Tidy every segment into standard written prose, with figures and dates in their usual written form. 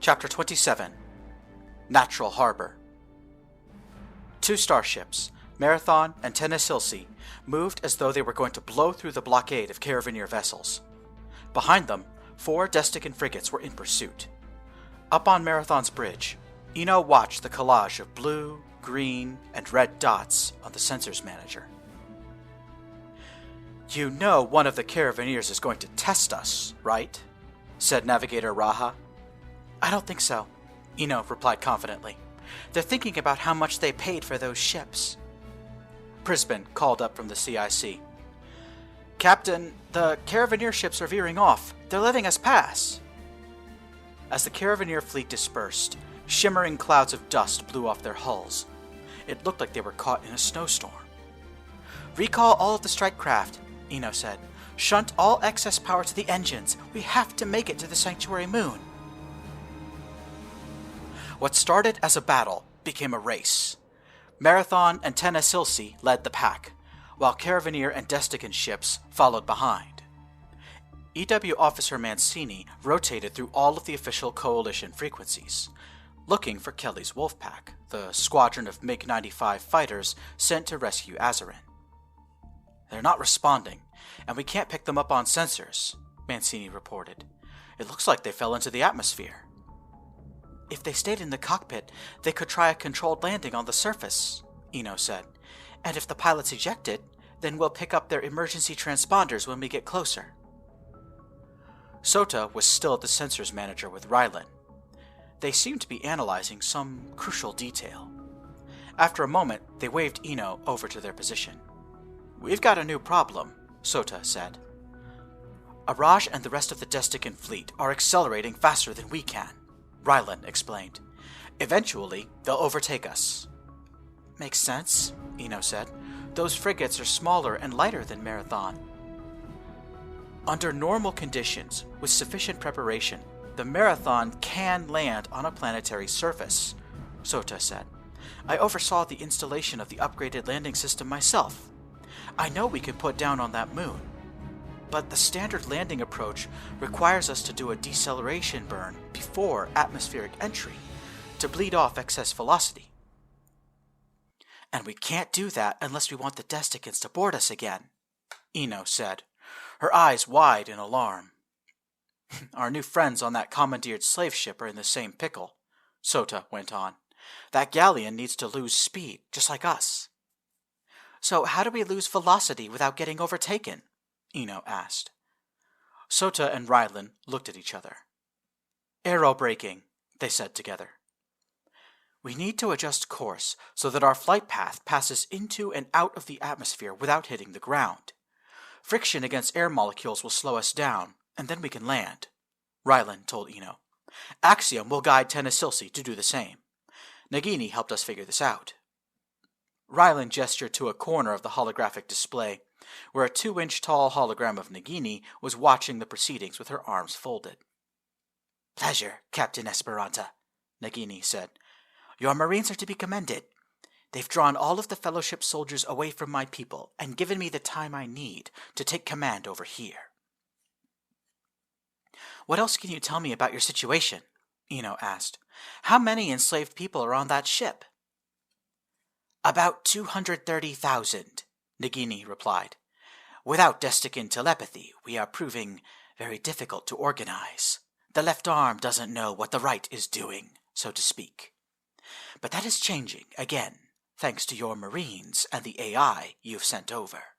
Chapter 27 Natural Harbor. Two starships, Marathon and Tennesilsi, moved as though they were going to blow through the blockade of Caravansear vessels. Behind them, 4 Destican frigates were in pursuit. Up on Marathon's bridge, Ino watched the collage of blue, green, and red dots on the sensors manager. "You know one of the Caravansears is going to test us, right?" said Navigator Raha. "I don't think so," Ino replied confidently. "They're thinking about how much they paid for those ships." Brisbane called up from the CIC. "Captain, the Caravansear ships are veering off. They're letting us pass." As the Caravansear fleet dispersed, shimmering clouds of dust blew off their hulls. It looked like they were caught in a snowstorm. "Recall all of the strike craft," Ino said. "Shunt all excess power to the engines. We have to make it to the Sanctuary Moon." What started as a battle became a race. Marathon and Tennesilsi led the pack, while Caravansear and Destican ships followed behind. EW Officer Mancini rotated through all of the official Coalition frequencies, looking for Kelly's Wolfpack, the squadron of MiG-95 fighters sent to rescue Azarin. "They're not responding, and we can't pick them up on sensors," Mancini reported. "It looks like they fell into the atmosphere." "If they stayed in the cockpit, they could try a controlled landing on the surface," Ino said. "And if the pilots ejected, then we'll pick up their emergency transponders when we get closer." Sota was still at the sensors manager with Rylan. They seemed to be analyzing some crucial detail. After a moment, they waved Ino over to their position. "We've got a new problem," Sota said. "Araj and the rest of the Destican fleet are accelerating faster than we can," Rylan explained. "Eventually, they'll overtake us." "Makes sense," Ino said. "Those frigates are smaller and lighter than Marathon." "Under normal conditions, with sufficient preparation, the Marathon can land on a planetary surface," Sota said. "I oversaw the installation of the upgraded landing system myself. I know we can put down on that moon. But the standard landing approach requires us to do a deceleration burn before atmospheric entry to bleed off excess velocity. And we can't do that unless we want the Desticans to board us again," Ino said, her eyes wide in alarm. "Our new friends on that commandeered slave ship are in the same pickle," Sota went on. "That galleon needs to lose speed, just like us." "So how do we lose velocity without getting overtaken?" Ino asked. Sota and Rylan looked at each other. "Aerobraking," they said together. "We need to adjust course so that our flight path passes into and out of the atmosphere without hitting the ground. Friction against air molecules will slow us down, and then we can land," Rylan told Ino. "Axiom will guide Tennesilsi to do the same. Nagini helped us figure this out." Rylan gestured to a corner of the holographic display, where a 2-inch tall hologram of Nagini was watching the proceedings with her arms folded. "Pleasure, Captain Esperanta," Nagini said. "Your Marines are to be commended. They've drawn all of the Fellowship soldiers away from my people and given me the time I need to take command over here." "What else can you tell me about your situation?" Ino asked. "How many enslaved people are on that ship?" "About 230,000, Nagini replied. "Without Destican telepathy, we are proving very difficult to organize. The left arm doesn't know what the right is doing, so to speak. But that is changing, again, thanks to your Marines and the AI you've sent over."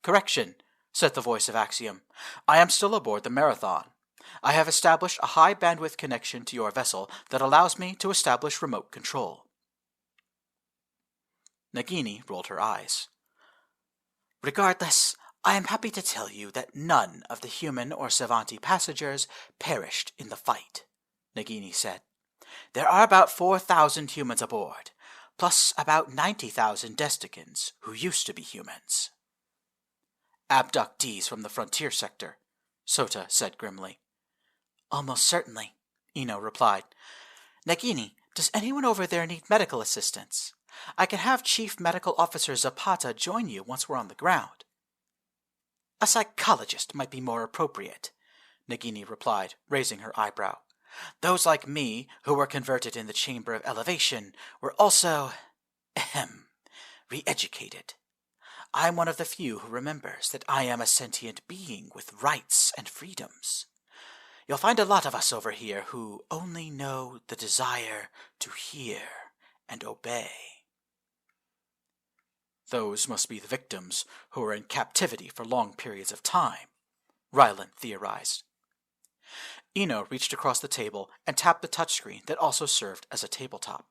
"Correction," said the voice of Axiom. "I am still aboard the Marathon. I have established a high-bandwidth connection to your vessel that allows me to establish remote control." Nagini rolled her eyes. "Regardless, I am happy to tell you that none of the human or Savanti passengers perished in the fight," Nagini said. "There are about 4,000 humans aboard, plus about 90,000 Desticans who used to be humans." "Abductees from the frontier sector," Sota said grimly. "Almost certainly," Ino replied. "Nagini, does anyone over there need medical assistance? I can have Chief Medical Officer Zapata join you once we're on the ground." "A psychologist might be more appropriate," Nagini replied, raising her eyebrow. Those like me, who were converted in the Chamber of Elevation, were also, re-educated. I'm one of the few who remembers that I am a sentient being with rights and freedoms. You'll find a lot of us over here who only know the desire to hear and obey. Those must be the victims who are in captivity for long periods of time, Rylan theorized. Ino reached across the table and tapped the touchscreen that also served as a tabletop.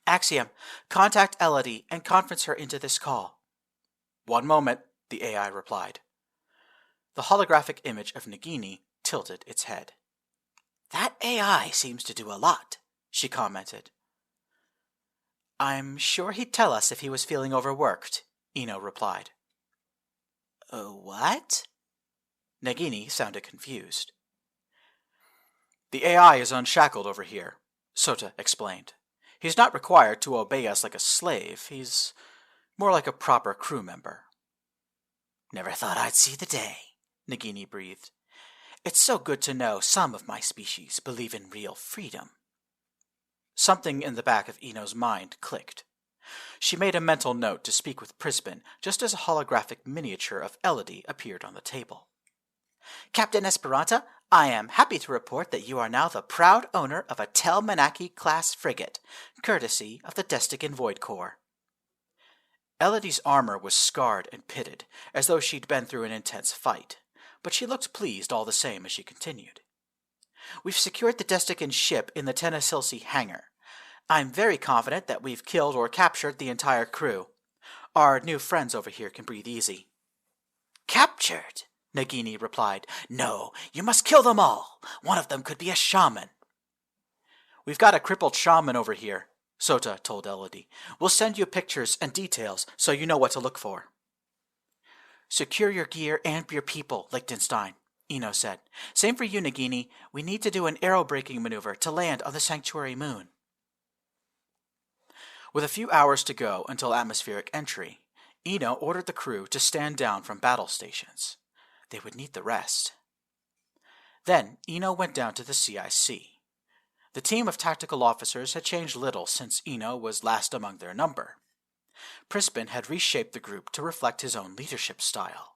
Axiom, contact Elodie and conference her into this call. One moment, the AI replied. The holographic image of Nagini tilted its head. That AI seems to do a lot, she commented. I'm sure he'd tell us if he was feeling overworked, Ino replied. What? Nagini sounded confused. The AI is unshackled over here, Sota explained. He's not required to obey us like a slave. He's more like a proper crew member. Never thought I'd see the day, Nagini breathed. It's so good to know some of my species believe in real freedom. Something in the back of Ino's mind clicked. She made a mental note to speak with Prisbin just as a holographic miniature of Elodie appeared on the table. Captain Esperanta, I am happy to report that you are now the proud owner of a Tel Manaki-class frigate, courtesy of the Destican Void Corps. Elodie's armor was scarred and pitted, as though she'd been through an intense fight, but she looked pleased all the same as she continued. We've secured the Destican ship in the Tenassilsi hangar. I'm very confident that we've killed or captured the entire crew. Our new friends over here can breathe easy. Captured? Nagini replied. No, you must kill them all. One of them could be a shaman. We've got a crippled shaman over here, Sota told Elodie. We'll send you pictures and details so you know what to look for. Secure your gear and your people, Liechtenstein, Ino said. Same for you, Nagini. We need to do an aerobraking maneuver to land on the sanctuary moon. With a few hours to go until atmospheric entry, Ino ordered the crew to stand down from battle stations. They would need the rest. Then Ino went down to the CIC. The team of tactical officers had changed little since Ino was last among their number. Prisbin had reshaped the group to reflect his own leadership style.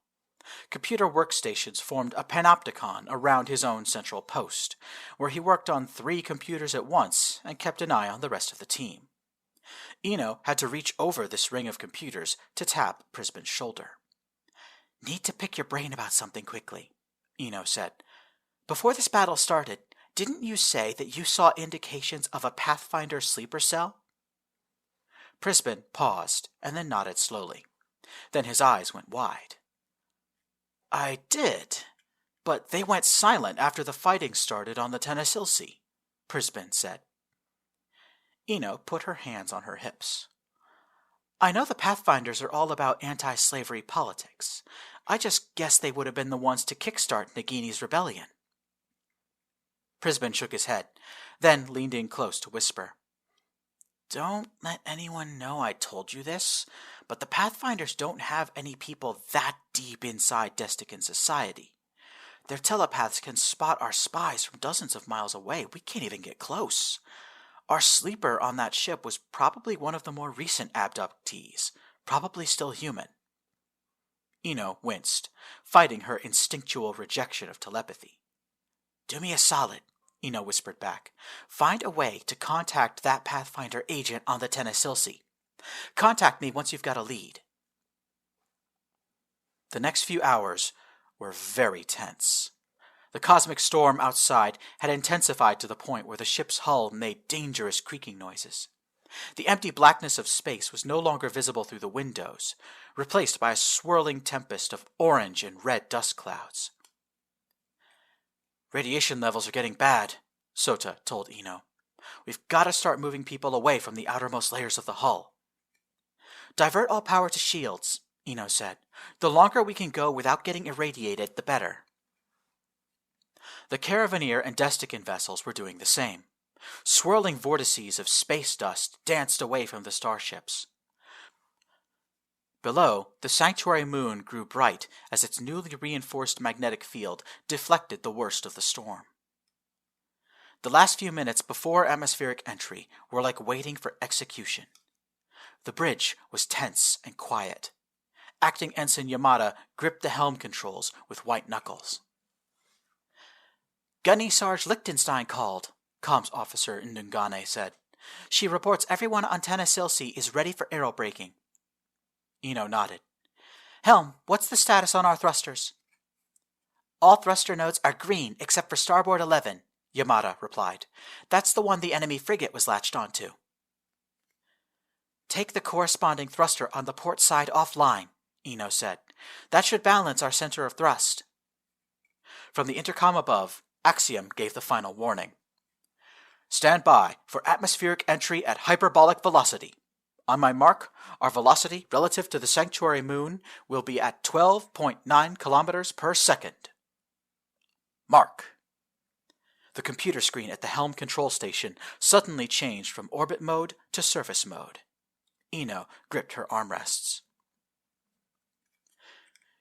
Computer workstations formed a panopticon around his own central post, where he worked on 3 computers at once and kept an eye on the rest of the team. Ino had to reach over this ring of computers to tap Prisbin's shoulder. Need to pick your brain about something quickly, Ino said. Before this battle started, didn't you say that you saw indications of a Pathfinder sleeper cell? Prisbin paused and then nodded slowly. Then his eyes went wide. I did, but they went silent after the fighting started on the Tenassilsi, Prisbin said. Ino put her hands on her hips. I know the Pathfinders are all about anti-slavery politics. I just guessed they would have been the ones to kickstart Nagini's rebellion. Prisbin shook his head, then leaned in close to whisper. Don't let anyone know I told you this, but the Pathfinders don't have any people that deep inside Destican society. Their telepaths can spot our spies from dozens of miles away. We can't even get close. Our sleeper on that ship was probably one of the more recent abductees, probably still human. Ino winced, fighting her instinctual rejection of telepathy. Do me a solid, Ino whispered back. Find a way to contact that Pathfinder agent on the Tenassilsi. Contact me once you've got a lead. The next few hours were very tense. The cosmic storm outside had intensified to the point where the ship's hull made dangerous creaking noises. The empty blackness of space was no longer visible through the windows, replaced by a swirling tempest of orange and red dust clouds. Radiation levels are getting bad, Sota told Ino. We've got to start moving people away from the outermost layers of the hull. Divert all power to shields, Ino said. The longer we can go without getting irradiated, the better. The Caravaneer and Destican vessels were doing the same. Swirling vortices of space dust danced away from the starships. Below, the sanctuary moon grew bright as its newly reinforced magnetic field deflected the worst of the storm. The last few minutes before atmospheric entry were like waiting for execution. The bridge was tense and quiet. Acting Ensign Yamada gripped the helm controls with white knuckles. Gunny Sarge Lichtenstein called, comms officer Ndungane said. She reports everyone on Tanasilsi is ready for aerobraking. Ino nodded. Helm, what's the status on our thrusters? All thruster nodes are green except for starboard 11, Yamada replied. That's the one the enemy frigate was latched onto. Take the corresponding thruster on the port side offline, Ino said. That should balance our center of thrust. From the intercom above, Axiom gave the final warning. Stand by for atmospheric entry at hyperbolic velocity. On my mark, our velocity relative to the sanctuary moon will be at 12.9 kilometers per second. Mark. The computer screen at the helm control station suddenly changed from orbit mode to surface mode. Ino gripped her armrests.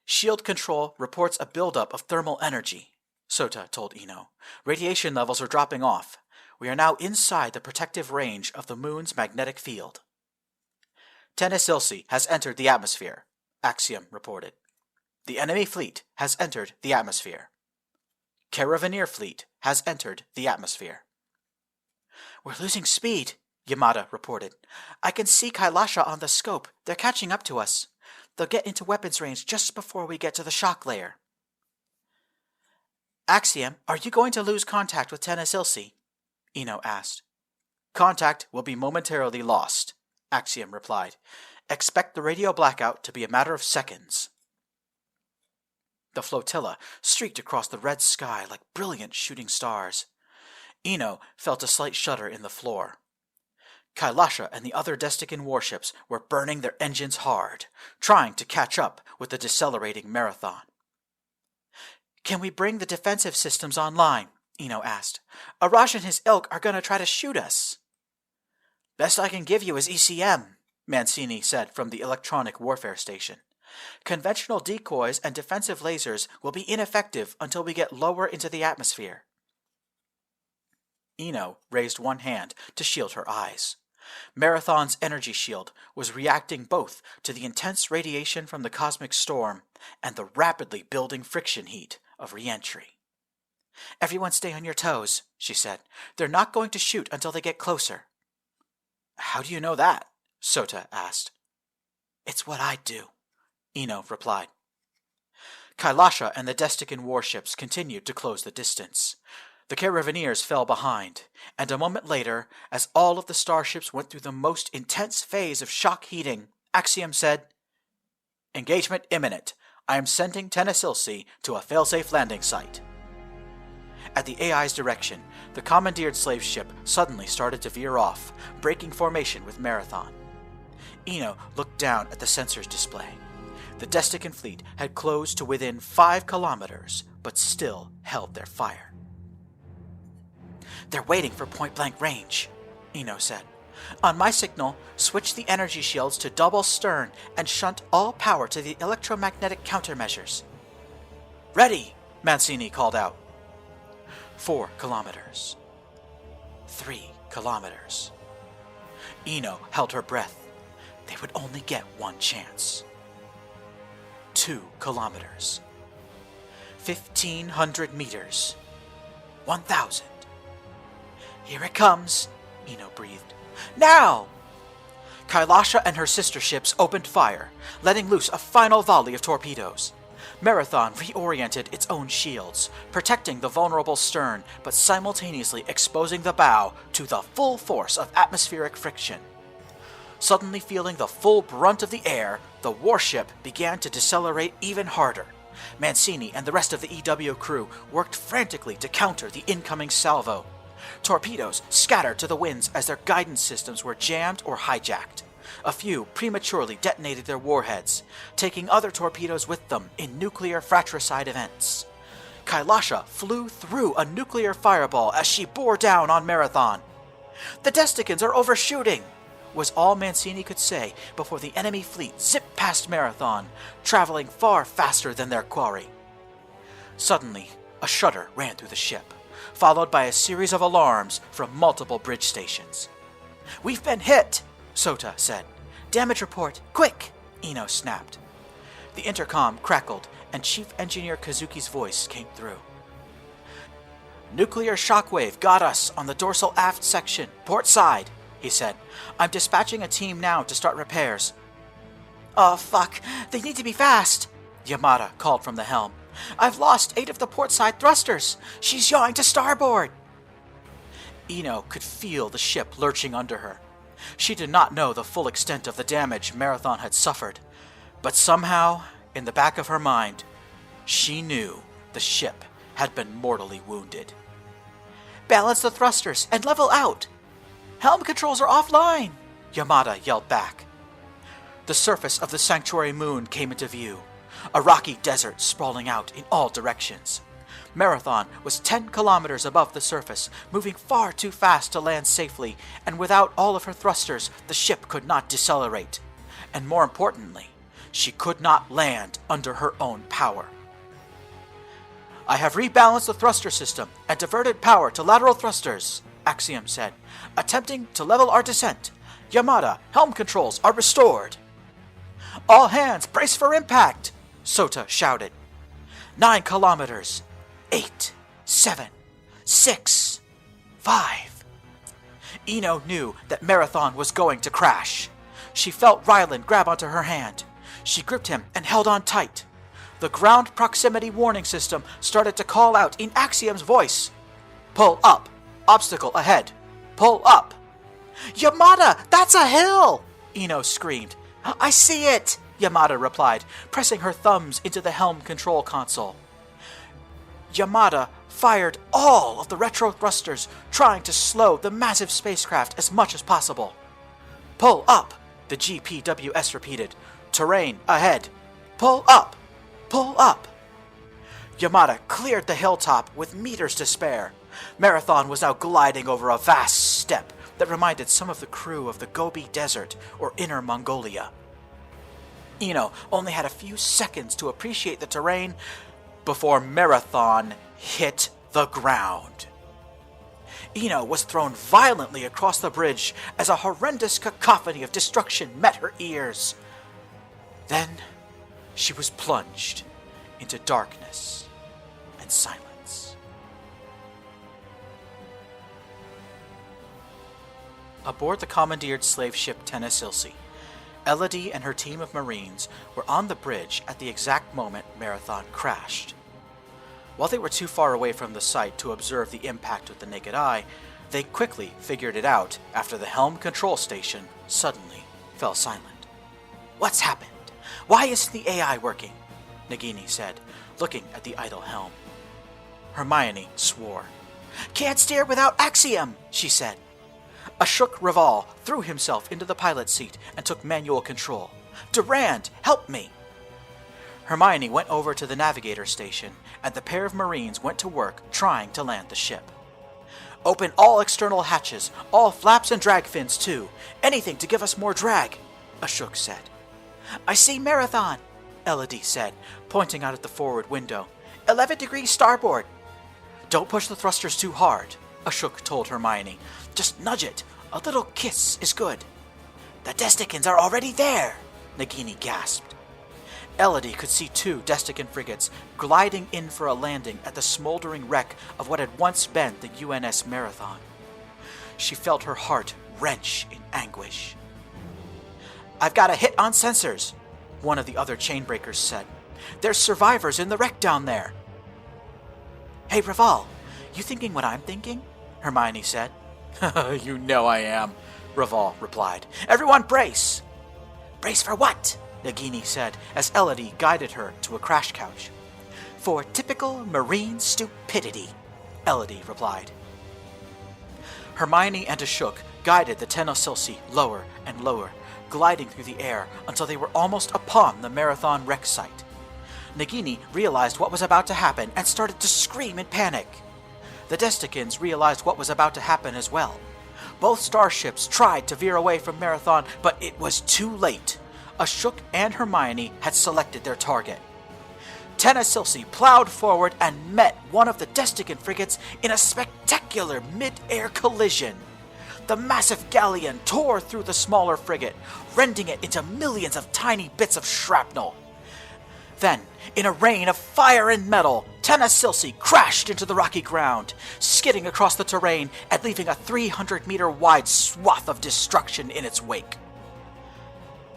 Shield control reports a buildup of thermal energy, Sota told Ino. Radiation levels are dropping off. We are now inside the protective range of the moon's magnetic field. Tanasilsi has entered the atmosphere, Axiom reported. The enemy fleet has entered the atmosphere. Caravaneer fleet has entered the atmosphere. We're losing speed, Yamada reported. I can see Kailasha on the scope. They're catching up to us. They'll get into weapons range just before we get to the shock layer. Axiom, are you going to lose contact with Tanasilsi? Ino asked. Contact will be momentarily lost, Axiom replied. Expect the radio blackout to be a matter of seconds. The flotilla streaked across the red sky like brilliant shooting stars. Ino felt a slight shudder in the floor. Kailasha and the other Destican warships were burning their engines hard, trying to catch up with the decelerating marathon. Can we bring the defensive systems online? Ino asked. Arash and his ilk are going to try to shoot us. Best I can give you is ECM, Mancini said from the electronic warfare station. Conventional decoys and defensive lasers will be ineffective until we get lower into the atmosphere. Ino raised one hand to shield her eyes. Marathon's energy shield was reacting both to the intense radiation from the cosmic storm and the rapidly building friction heat of re-entry. Everyone stay on your toes, she said. They're not going to shoot until they get closer. How do you know that? Sota asked. It's what I do, Ino replied. Kailasha and the Destican warships continued to close the distance. The Caravaneers fell behind, and a moment later, as all of the starships went through the most intense phase of shock heating, Axiom said, Engagement imminent. I am sending Tanasilsi to a failsafe landing site. At the AI's direction, the commandeered slave ship suddenly started to veer off, breaking formation with Marathon. Ino looked down at the sensors display. The Destican fleet had closed to within 5 kilometers, but still held their fire. They're waiting for point-blank range, Ino said. On my signal, switch the energy shields to double stern and shunt all power to the electromagnetic countermeasures. Ready, Mancini called out. 4 kilometers. 3 kilometers. Ino held her breath. They would only get one chance. 2 kilometers. 1,500 meters. 1,000. Here it comes, Ino breathed. Now! Kailasha and her sister ships opened fire, letting loose a final volley of torpedoes. Marathon reoriented its own shields, protecting the vulnerable stern, but simultaneously exposing the bow to the full force of atmospheric friction. Suddenly feeling the full brunt of the air, the warship began to decelerate even harder. Mancini and the rest of the EW crew worked frantically to counter the incoming salvo. Torpedoes scattered to the winds as their guidance systems were jammed or hijacked. A few prematurely detonated their warheads, taking other torpedoes with them in nuclear fratricide events. Kailasha flew through a nuclear fireball as she bore down on Marathon. The Desticans are overshooting, was all Mancini could say before the enemy fleet zipped past Marathon, traveling far faster than their quarry. Suddenly, a shudder ran through the ship. followed by a series of alarms from multiple bridge stations. "We've been hit," Sota said. "Damage report, quick!" Ino snapped. The intercom crackled, and Chief Engineer Kazuki's voice came through. "Nuclear shockwave got us on the dorsal aft section, port side," he said. "I'm dispatching a team now to start repairs." "Oh, fuck. They need to be fast," Yamada called from the helm. "I've lost 8 of the port side thrusters. She's yawing to starboard." Ino could feel the ship lurching under her. She did not know the full extent of the damage Marathon had suffered, but somehow, in the back of her mind, she knew the ship had been mortally wounded. "Balance the thrusters and level out." "Helm controls are offline," Yamada yelled back. The surface of the sanctuary moon came into view, a rocky desert sprawling out in all directions. Marathon was 10 kilometers above the surface, moving far too fast to land safely, and without all of her thrusters, the ship could not decelerate. And more importantly, she could not land under her own power. "I have rebalanced the thruster system and diverted power to lateral thrusters," Axiom said, "attempting to level our descent. Yamada, helm controls are restored." "All hands, brace for impact," Sota shouted. 9 kilometers. 8, 7, 6, 5. Ino knew that Marathon was going to crash. She felt Rylan grab onto her hand. She gripped him and held on tight. The ground proximity warning system started to call out in Axiom's voice. "Pull up. Obstacle ahead. Pull up." "Yamada, that's a hill!" Ino screamed. "I see it," Yamada replied, pressing her thumbs into the helm control console. Yamada fired all of the retro thrusters, trying to slow the massive spacecraft as much as possible. "Pull up," the GPWS repeated. "Terrain ahead. Pull up. Pull up." Yamada cleared the hilltop with meters to spare. Marathon was now gliding over a vast steppe that reminded some of the crew of the Gobi Desert or Inner Mongolia. Ino only had a few seconds to appreciate the terrain before Marathon hit the ground. Ino was thrown violently across the bridge as a horrendous cacophony of destruction met her ears. Then she was plunged into darkness and silence. Aboard the commandeered slave ship Tennesilsi, Elodie and her team of Marines were on the bridge at the exact moment Marathon crashed. While they were too far away from the site to observe the impact with the naked eye, they quickly figured it out after the helm control station suddenly fell silent. "What's happened? Why isn't the AI working?" Nagini said, looking at the idle helm. Hermione swore. "Can't steer without Axiom," she said. Ashok Raval threw himself into the pilot's seat and took manual control. "Durand, help me!" Hermione went over to the navigator station, and the pair of Marines went to work trying to land the ship. "Open all external hatches, all flaps and drag fins too. Anything to give us more drag," Ashok said. "I see Marathon," Elodie said, pointing out at the forward window. 11 degrees starboard." "Don't push the thrusters too hard," Ashok told Hermione. "Just nudge it. A little kiss is good." "The Desticans are already there," Nagini gasped. Elodie could see 2 Destican frigates gliding in for a landing at the smoldering wreck of what had once been the UNS Marathon. She felt her heart wrench in anguish. "I've got a hit on sensors," one of the other chainbreakers said. "There's survivors in the wreck down there." "Hey, Raval, you thinking what I'm thinking?" Hermione said. "You know I am," Raval replied. "Everyone brace!" "Brace for what?" Nagini said as Elodie guided her to a crash couch. "For typical marine stupidity," Elodie replied. Hermione and Ashok guided the Tennesilsi lower and lower, gliding through the air until they were almost upon the Marathon wreck site. Nagini realized what was about to happen and started to scream in panic. The Desticans realized what was about to happen as well. Both starships tried to veer away from Marathon, but it was too late. Ashok and Hermione had selected their target. Tenassilsi plowed forward and met one of the Destican frigates in a spectacular mid-air collision. The massive galleon tore through the smaller frigate, rending it into millions of tiny bits of shrapnel. Then, in a rain of fire and metal, Tenassilsi crashed into the rocky ground, skidding across the terrain and leaving a 300-meter-wide swath of destruction in its wake.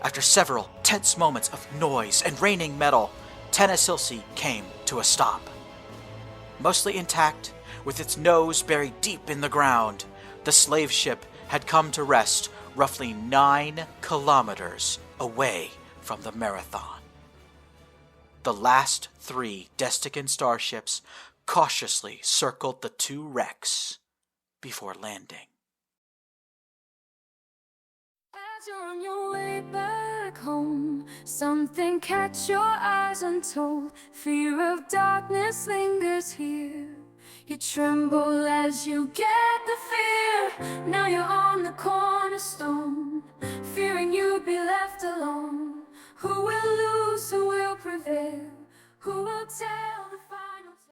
After several tense moments of noise and raining metal, Tenassilsi came to a stop. Mostly intact, with its nose buried deep in the ground, the slave ship had come to rest roughly 9 kilometers away from the Marathon. The last 3 Destican starships cautiously circled the 2 wrecks before landing. As you're on your way back home, something catch your eyes untold. Fear of darkness lingers here. You tremble as you get the fear. Now you're on the cornerstone.